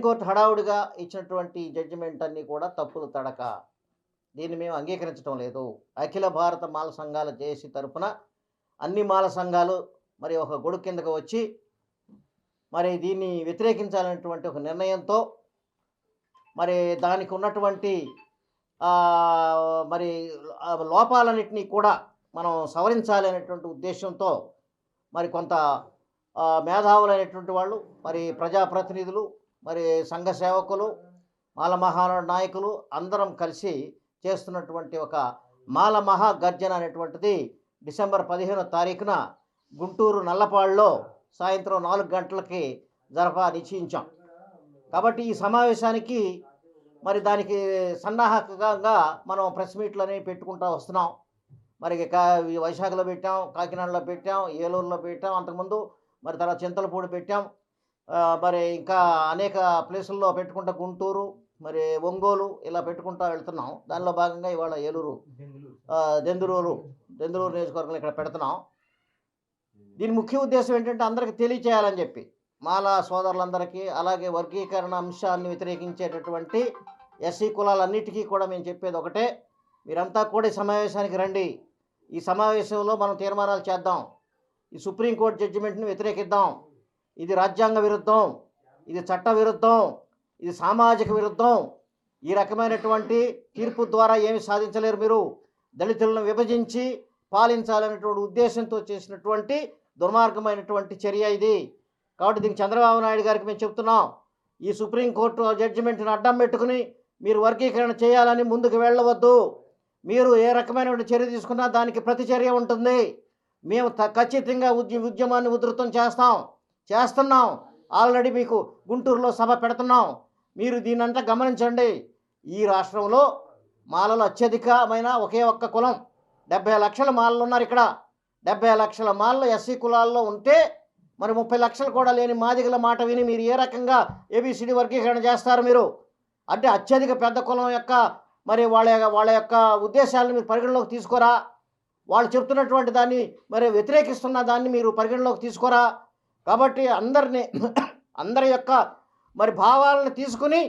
Supreme court హడావుడిగా ఇచ్చినటువంటి judgement అన్నీ కూడా తప్పులు తడక. దీన్ని మేము అంగీకరించడం లేదు. అఖిల భారత మాల సంఘాల జేఏసీ తరపున అన్ని మాల సంఘాలు మరి ఒక గొడుగు కిందకు వచ్చి మరి దీన్ని వ్యతిరేకించాలనేటువంటి ఒక నిర్ణయంతో మరి దానికి ఉన్నటువంటి మరి లోపాలన్నింటినీ కూడా మనం సవరించాలి అనేటువంటి ఉద్దేశంతో మరి కొంత మేధావులైనటువంటి వాళ్ళు, మరి ప్రజాప్రతినిధులు, మరి సంఘ సేవకులు, మాల మహానాడు నాయకులు అందరం కలిసి చేస్తున్నటువంటి ఒక మాల మహాగర్జన అనేటువంటిది డిసెంబర్ 15వ తారీఖున గుంటూరు నల్లపాడులో సాయంత్రం 4 గంటలకి నిశ్చయించాం. కాబట్టి ఈ సమావేశానికి మరి దానికి సన్నాహకంగా మనం ప్రెస్ మీట్లని పెట్టుకుంటూ వస్తున్నాం. మరి వైశాఖలో పెట్టాం, కాకినాడలో పెట్టాం, ఏలూరులో పెట్టాం, అంతకుముందు మరి తర్వాత చింతలపూడి పెట్టాం, మరి ఇంకా అనేక ప్లేసుల్లో పెట్టుకుంటా గుంటూరు, మరి ఒంగోలు ఇలా పెట్టుకుంటూ వెళ్తున్నాం. దానిలో భాగంగా ఇవాళ ఏలూరు, దెందులూరు నియోజకవర్గంలో ఇక్కడ పెడుతున్నాం. దీని ముఖ్య ఉద్దేశం ఏంటంటే అందరికీ తెలియచేయాలని చెప్పి, మాలా సోదరులందరికీ, అలాగే వర్గీకరణ అంశాన్ని వ్యతిరేకించేటటువంటి ఎస్సీ కులాలన్నిటికీ కూడా మేము చెప్పేది ఒకటే, మీరంతా కూడా ఈ సమావేశానికి రండి. ఈ సమావేశంలో మనం తీర్మానాలు చేద్దాం. ఈ సుప్రీంకోర్టు జడ్జిమెంట్ని వ్యతిరేకిద్దాం. ఇది రాజ్యాంగ విరుద్ధం, ఇది చట్ట విరుద్ధం, ఇది సామాజిక విరుద్ధం. ఈ రకమైనటువంటి తీర్పు ద్వారా ఏమి సాధించలేరు. మీరు దళితులను విభజించి పాలించాలనేటువంటి ఉద్దేశంతో చేసినటువంటి దుర్మార్గమైనటువంటి చర్య ఇది. కాబట్టి దీనికి చంద్రబాబు నాయుడు గారికి మేము చెప్తున్నాం, ఈ సుప్రీంకోర్టు జడ్జిమెంట్ని అడ్డం పెట్టుకుని మీరు వర్గీకరణ చేయాలని ముందుకు వెళ్ళవద్దు. మీరు ఏ రకమైనటువంటి చర్య తీసుకున్నా దానికి ప్రతిచర్య ఉంటుంది. మేము ఖచ్చితంగా ఉద్యమాన్ని ఉధృతం చేస్తున్నాం. ఆల్రెడీ మీకు గుంటూరులో సభ పెడుతున్నాం. మీరు దీనంతా గమనించండి. ఈ రాష్ట్రంలో మాలలు అత్యధికమైన ఒకే ఒక్క కులం, 70 లక్షల మాలలు ఉన్నారు ఇక్కడ. 70 లక్షల మాలలు ఎస్సీ కులాల్లో ఉంటే మరి 30 లక్షలు కూడా లేని మాదిగల మాట విని మీరు ఏ రకంగా ఏబిసిడి వర్గీకరణ చేస్తారు? మీరు అంటే అత్యధిక పెద్ద కులం యొక్క మరి వాళ్ళ యొక్క ఉద్దేశాలను మీరు పరిగణలోకి తీసుకోరా? వాళ్ళు చెప్తున్నటువంటి దాన్ని మరి వ్యతిరేకిస్తున్న దాన్ని మీరు పరిగణలోకి తీసుకోరా? కాబట్టి అందరి యొక్క మరి భావాలను తీసుకుని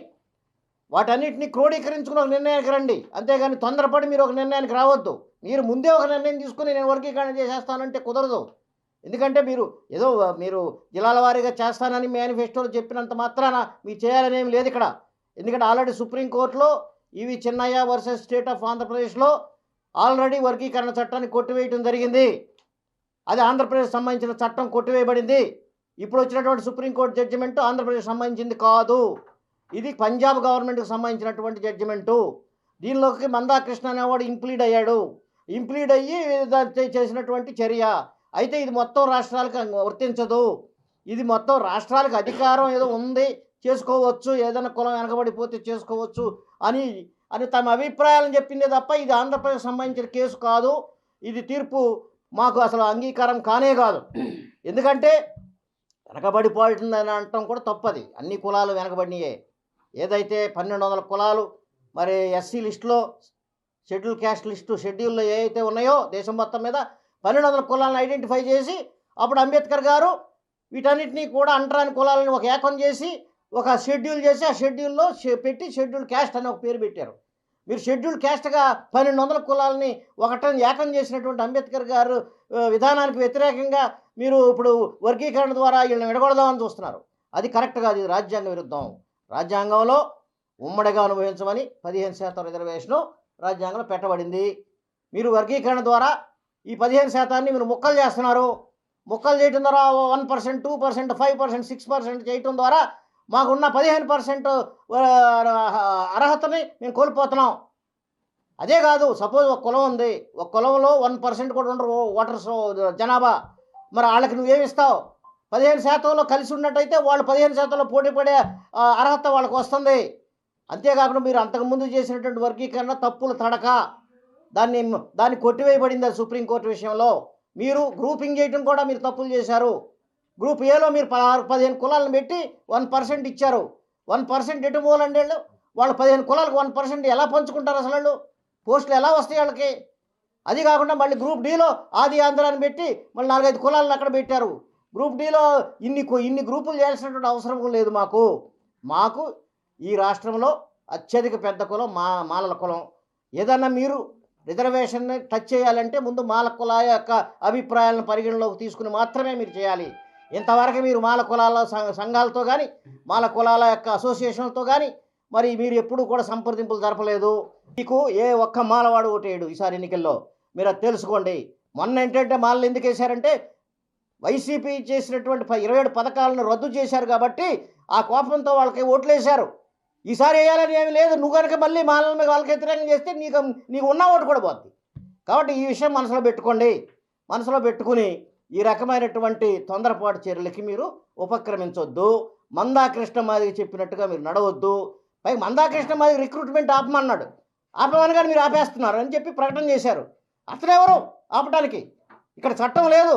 వాటన్నిటిని క్రోడీకరించుకుని ఒక నిర్ణయానికి రండి. అంతేగాని తొందరపడి మీరు ఒక నిర్ణయానికి రావద్దు. మీరు ముందే ఒక నిర్ణయం తీసుకుని నేను వర్గీకరణ చేసేస్తానంటే కుదరదు. ఎందుకంటే మీరు జిల్లాల వారీగా చేస్తానని మేనిఫెస్టోలో చెప్పినంత మాత్రాన మీరు చేయాలనేమి లేదు ఇక్కడ. ఎందుకంటే ఆల్రెడీ సుప్రీంకోర్టులో ఇవి చిన్నయ్య వర్సెస్ స్టేట్ ఆఫ్ ఆంధ్రప్రదేశ్లో ఆల్రెడీ వర్గీకరణ చట్టాన్ని కొట్టివేయడం జరిగింది. అది ఆంధ్రప్రదేశ్ సంబంధించిన చట్టం కొట్టివేయబడింది. ఇప్పుడు వచ్చినటువంటి సుప్రీంకోర్టు జడ్జిమెంటు ఆంధ్రప్రదేశ్ సంబంధించింది కాదు. ఇది పంజాబ్ గవర్నమెంట్కి సంబంధించినటువంటి జడ్జిమెంటు. దీనిలోకి మందాకృష్ణ అనేవాడు ఇంప్లీడ్ అయ్యి చేసినటువంటి చర్య. అయితే ఇది మొత్తం రాష్ట్రాలకు వర్తించదు. ఇది మొత్తం రాష్ట్రాలకు అధికారం ఏదో ఉంది, చేసుకోవచ్చు, ఏదైనా కులం వెనకబడిపోతే చేసుకోవచ్చు అని తమ అభిప్రాయాలను చెప్పిందే తప్ప ఇది ఆంధ్రప్రదేశ్ సంబంధించిన కేసు కాదు. ఇది తీర్పు మాకు అసలు అంగీకారం కానే కాదు. ఎందుకంటే వెనకబడిపోతుందని అనటం కూడా తప్పది. అన్ని కులాలు వెనకబడినాయే. ఏదైతే 1200 కులాలు మరి ఎస్సీ లిస్టులో, షెడ్యూల్ క్యాస్ట్ షెడ్యూల్లో ఏవైతే ఉన్నాయో దేశం మొత్తం మీద 1200 కులాలను ఐడెంటిఫై చేసి అప్పుడు అంబేద్కర్ గారు వీటన్నిటినీ కూడా అంటరాని కులాలను ఒక ఏకం చేసి ఒక షెడ్యూల్ చేసి ఆ షెడ్యూల్లో పెట్టి షెడ్యూల్ క్యాస్ట్ అని ఒక పేరు పెట్టారు. మీరు షెడ్యూల్ క్యాస్ట్గా 1200 కులాలని ఒకటని ఏకం చేసినటువంటి అంబేద్కర్ గారు విధానానికి వ్యతిరేకంగా మీరు ఇప్పుడు వర్గీకరణ ద్వారా వీళ్ళని విడగొడదామని చూస్తున్నారు. అది కరెక్ట్ కాదు, ఇది రాజ్యాంగ విరుద్ధం. రాజ్యాంగంలో ఉమ్మడిగా అనుభవించమని 15% రిజర్వేషను రాజ్యాంగంలో పెట్టబడింది. మీరు వర్గీకరణ ద్వారా ఈ 15% మీరు ముక్కలు చేస్తున్నారు. ముక్కలు చేయడం ద్వారా 1%, 2%, 5%, 6% చేయటం ద్వారా మాకున్న 15% అర్హతని మేము కోల్పోతున్నాం. అదే కాదు, సపోజ్ ఒక కులం ఉంది, ఒక కులంలో 1% కూడా ఉండరు ఓటర్స్ జనాభా. మరి వాళ్ళకి నువ్వేమిస్తావు? 15%లో కలిసి ఉన్నట్టయితే వాళ్ళు 15%లో పోటీ పడే అర్హత వాళ్ళకు వస్తుంది. అంతేకాకుండా మీరు అంతకుముందు చేసినటువంటి వర్గీకరణ తప్పులు తడక దాన్ని కొట్టివేయబడింది అది సుప్రీంకోర్టు విషయంలో. మీరు గ్రూపింగ్ చేయడం కూడా మీరు తప్పులు చేశారు. గ్రూప్ ఏలో మీరు 15 కులాలను పెట్టి 1% ఇచ్చారు. 1% ఎటు పోలండి వాళ్ళు 15 కులాలకు 1% ఎలా పంచుకుంటారు? అసలు వాళ్ళు పోస్టులు ఎలా వస్తాయి వాళ్ళకి? అది కాకుండా మళ్ళీ గ్రూప్ డీలో ఆది ఆంధ్రాన్ని పెట్టి మళ్ళీ 4-5 కులాలను అక్కడ పెట్టారు. గ్రూప్ డీలో ఇన్ని గ్రూపులు చేయాల్సినటువంటి అవసరం లేదు మాకు. మాకు ఈ రాష్ట్రంలో అత్యధిక పెద్ద కులం మాలల కులం. ఏదన్నా మీరు రిజర్వేషన్ని టచ్ చేయాలంటే ముందు మాల కులాల యొక్క అభిప్రాయాలను పరిగణలోకి తీసుకుని మాత్రమే మీరు చేయాలి. ఇంతవరకు మీరు మాల కులాల సంఘాలతో కానీ మాల కులాల యొక్క అసోసియేషన్లతో కానీ మరి మీరు ఎప్పుడూ కూడా సంప్రదింపులు జరపలేదు. మీకు ఏ ఒక్క మాలవాడు ఓటేయడు ఈసారి ఎన్నికల్లో, మీరు అది తెలుసుకోండి. మొన్న ఏంటంటే మాలలు ఎందుకు వేశారంటే వైసీపీ చేసినటువంటి 27 పథకాలను రద్దు చేశారు కాబట్టి ఆ కోపంతో వాళ్ళకి ఓట్లు వేశారు. ఈసారి వేయాలని ఏమీ లేదు. నువ్వు కనుక మళ్ళీ మాలల మీద వాళ్ళకి వ్యతిరేకంగా చేస్తే నీకు ఉన్న ఓటు కూడా పోద్ది. కాబట్టి ఈ విషయం మనసులో పెట్టుకోండి. మనసులో పెట్టుకుని ఈ రకమైనటువంటి తొందరపాటు చర్యలకి మీరు ఉపక్రమించొద్దు. మందాకృష్ణ మాదిరి చెప్పినట్టుగా మీరు నడవద్దు. పైగా మందాకృష్ణ మాదిరి రిక్రూట్మెంట్ ఆపమన్నాడు. ఆపమని కానీ మీరు ఆపేస్తున్నారు అని చెప్పి ప్రకటన చేశారు. అతనెవరు ఆపడానికి? ఇక్కడ చట్టం లేదు,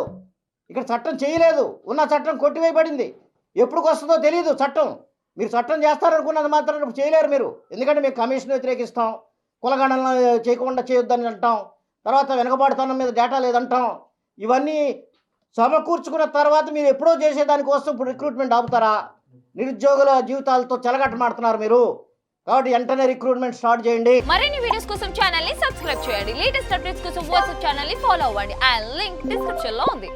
ఇక్కడ చట్టం చేయలేదు. ఉన్న చట్టం కొట్టివేయబడింది. ఎప్పుడు వస్తుందో తెలియదు చట్టం. మీరు చట్టం చేస్తారనుకున్నది మాత్రం చేయలేరు మీరు. ఎందుకంటే మేము కమిషన్ వ్యతిరేకిస్తాం, కులగణన చేయకుండా చేయొద్దని అంటాం, తర్వాత వెనుకబాటుతనం మీద డేటా లేదంటాం. ఇవన్నీ సమకూర్చుకున్న తర్వాత మీరు ఎప్పుడో చేసేదానికోసం ఇప్పుడు రిక్రూట్మెంట్ ఆపుతారా? నిరుద్యోగుల జీవితాలతో చెలగట్టమాడుతున్నారు మీరు. కాబట్టి వెంటనే రిక్రూట్మెంట్ స్టార్ట్ చేయండి. మరిన్ని వీడియోస్ కోసం ఛానల్ ని సబ్స్క్రైబ్ చేయండి. లేటెస్ట్ అప్డేట్స్ కోసం వాట్సాప్ ఛానల్ ని ఫాలో అవ్వండి. ఆ లింక్ డిస్క్రిప్షన్ లో ఉంది.